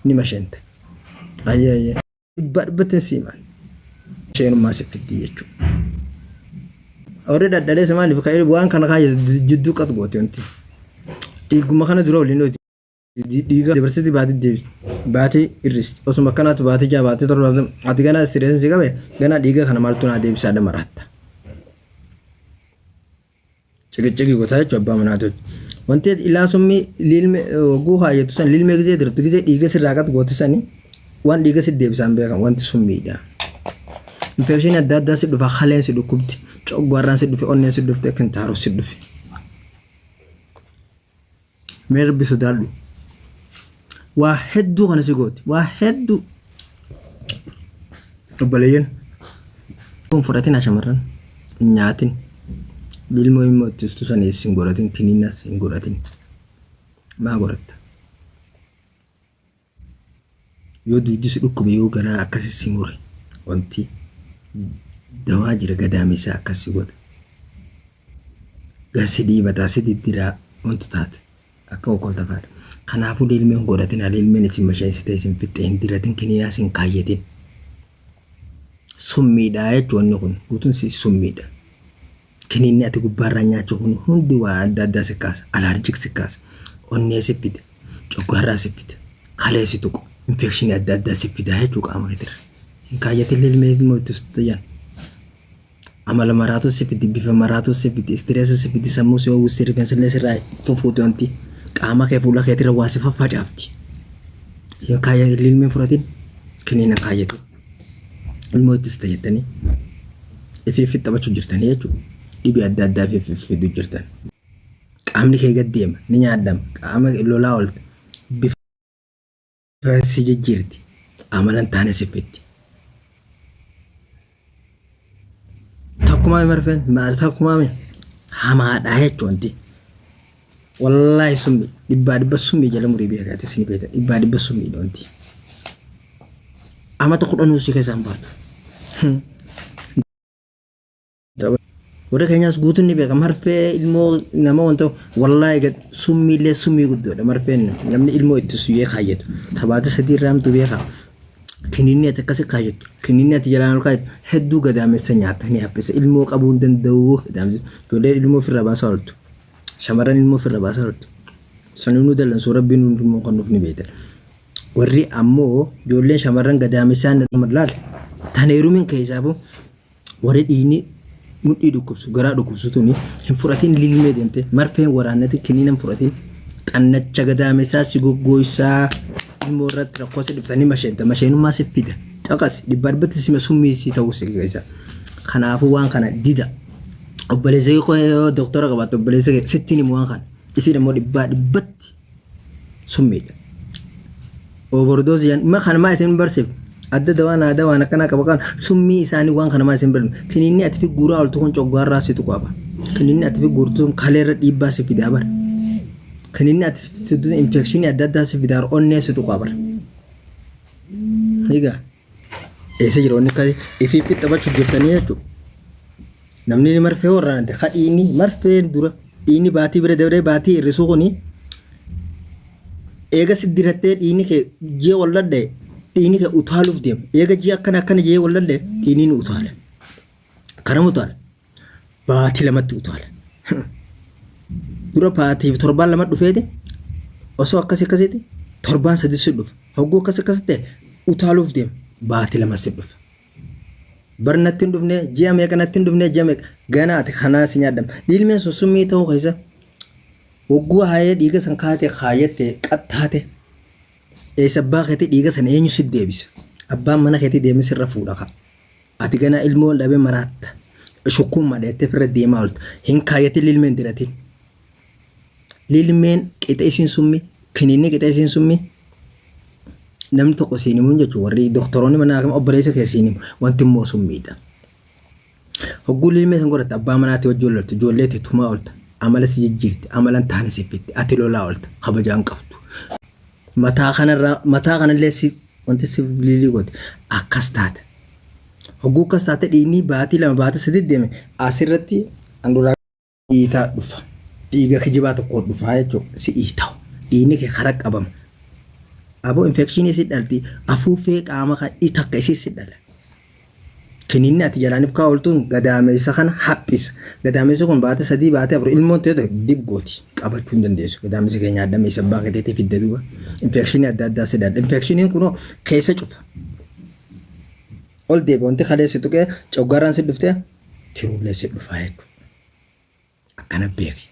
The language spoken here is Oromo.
ni mashente ayye بتنسيمان شيء ما سفدي يجو أوريد الدليل سمعني في كاير بوان كان كاي جدو كتبوتي أنت يقوم مكان درو لينو يجا دبرتي بعدي الريست أسمع كانت بعدي جا بعدي ترى لازم أتيجانا ستريس زيكا به جانا ديجا خنا مالتونا ديب سادة مرات cegi gota coba menatut wanti ila summi lilme go ha yetu san lilme gje dir tugje diga sir ragat goti sani wan diga sir deb sambe kan wanti summi da infection adda sir dufa khalen sir dukubti cogwaran sir dufi onnen sir dufte kan taro sir dufi mer bisu dalu واحد خنا سيغوت واحد تبلين كون فراتين عشان نياتين بالمهم تستوسان يسنغوراتين تنينا سنغوراتين ما غورت يودي ديسلوك بيو غرا اكاسي سيمور وانتي دواجر غداميسا اكاسي غود غاسيدي بتاسيدي ديرا وانتات اكو كولتافار خنافو ديلمي غوراتين عليلمي نسي مشاي ستيسن فيتين ديراتين كنينا سن كايتين سمي دايت ونكون غوتون سي سمي دا كنيني أتقول برانيا تكون هندي وعددا سكاس ألارجيك سكاس أني سفيد جوكارا سفيد خلاص تكو إنفكشن عددا سفيد هاي جوك أما كتير كاية اللي الموت تستيان أما لما راتو سفيد بيف مراتو سفيد استرس سفيد سموس أو استرس كان سلسلة راي تفوتو أنتي كأما كيفولا كتير واسفة فجأفتي يا كاية اللي المفروضين كنينا كاية الموت تستيتني في تبغى تجرتني يا جو دبي أددا في دجرتن كأمني كي قديم نيا أدم كأمك لولا قلت بفسي جيرتي عملا تاني سفيتي تاكما مرفن ما تاكما هما دايت وانتي والله سمي دبا سمي جل مريبي كاتي سني بيتا دبا سمي وانتي أما تقول أنو سيكا زامبات ورا كينياس غوتن ني بيغا مرفه ilmo nama wonto wallahi gad summi le summi guddo da marfen namni ilmo itsuye khayet tabata sadi ram tu beka kinini ta kase khayet kinini ta jalan khayet heddu gada mesanya tani hapes ilmo qabun den dawo dam dole ilmo fi raba salt shamaran ilmo fi raba salt sanunu dalan surabbin mo qanuf ni beta warri ammo dole shamaran gada mesan madlal taneru min kaysabu warri dini mudhi dukubsu gara dukubsu tuni hin furatin lilme dente marfe waranati kininan furatin qannacha gadamesa sigogoysa ilmorat rakose diftani mashenu ma sifida taqas dibarbati sima summi si tawsi gaysa khanafu wan kana dida obaleze ko doctor gabato obaleze sittini mo wan kan isida mo dibat summi overdose yan ma khana ma isin barsib adda dawana kana kabakan summi isani wan kana ma sembel kinini atfi gura alto kon cogwarra situ kwaba kinini atfi gurtum khalera dibba si fidabar kinini atfi infection adda si fidar onne situ kwaba higa ese jiro ne kai ifi fit tabachu jirtani yato namni marfe warante khadini marfe dura ini bati bere devre bati risugoni ega sidirate ini ke je walladde ini ke utaluf dem ega ji akkana je wallalle ini ni utale karam utale baati lamat utale dura baati torban lamat dufede oso akkasite torban sadis duf hogo akkasite utaluf dem baati lamat duf barnatin dufne jame kanatin dufne jame ganaat khana sinyadam dilmen susumi taw khaysa hogo haye diga sankate khayete qatate sabba khati diga san eenyu siddeebis abba mana khati deemis rafuudha ka ati gana ilmo labe marat shukum madete fira deemalt hin kayati lilmen dirati lilmen qita isin summi kinini qita isin summi nam to qosini mun jechu warri doktoroni mana kam operation kesini wanti mo summida hogul lilmen san gorata abba manati wajjolto jolleti tuma olta amala si jirti amalan tani sifitti ati lola olta khabajan qabtu متى كان لسي وانت سبليلي قد أكستات هجو كستات إني باتي لما باتي سديد ديمه أسرتي أندورا إيتا دفع إيجا خجبات قد دفع يجو سي إيتاو إني كخرق أبام Aboo infekshinii si dhalti afuuffee qaama kan takka isii si dhala. Kiniinni ati jalaaniif kaa'oltuun gadaameessa kana haphisa. Gadaameessi kun baata 3 baatee 4 ilmoon ta'e dibgooti qabachuu hin dandeessu. Gadaameessi keenya addameessa baaqatee fidda duuba. Infekshinii adda addaa si dhala. Infekshiniin kunoo keessa cufa. Ol deebi'ee wanti kaleessi tuqee coggarraan si dhuftee tirullee si dhufaa jechuudha. Akkana beeki.